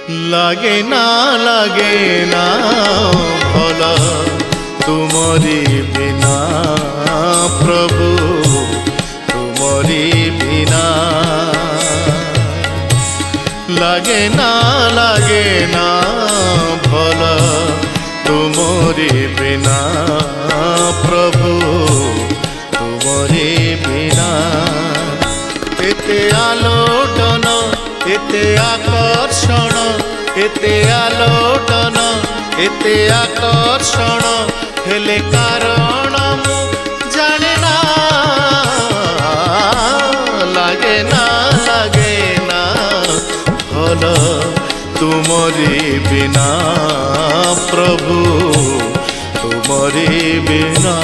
লাগে না ভল তুমরি বিনা প্রভু তুমরি বিনা লাগে না ভল তুমরি বিনা প্রভু তুমরি বিনা এতে আলোটন এতে আকর্ষণ এতে আলোটন এতে আকর্ষণ হেলে কারণ মু জানে না লাগে না ভল তুমরি বিনা প্রভু তুমরি বিনা।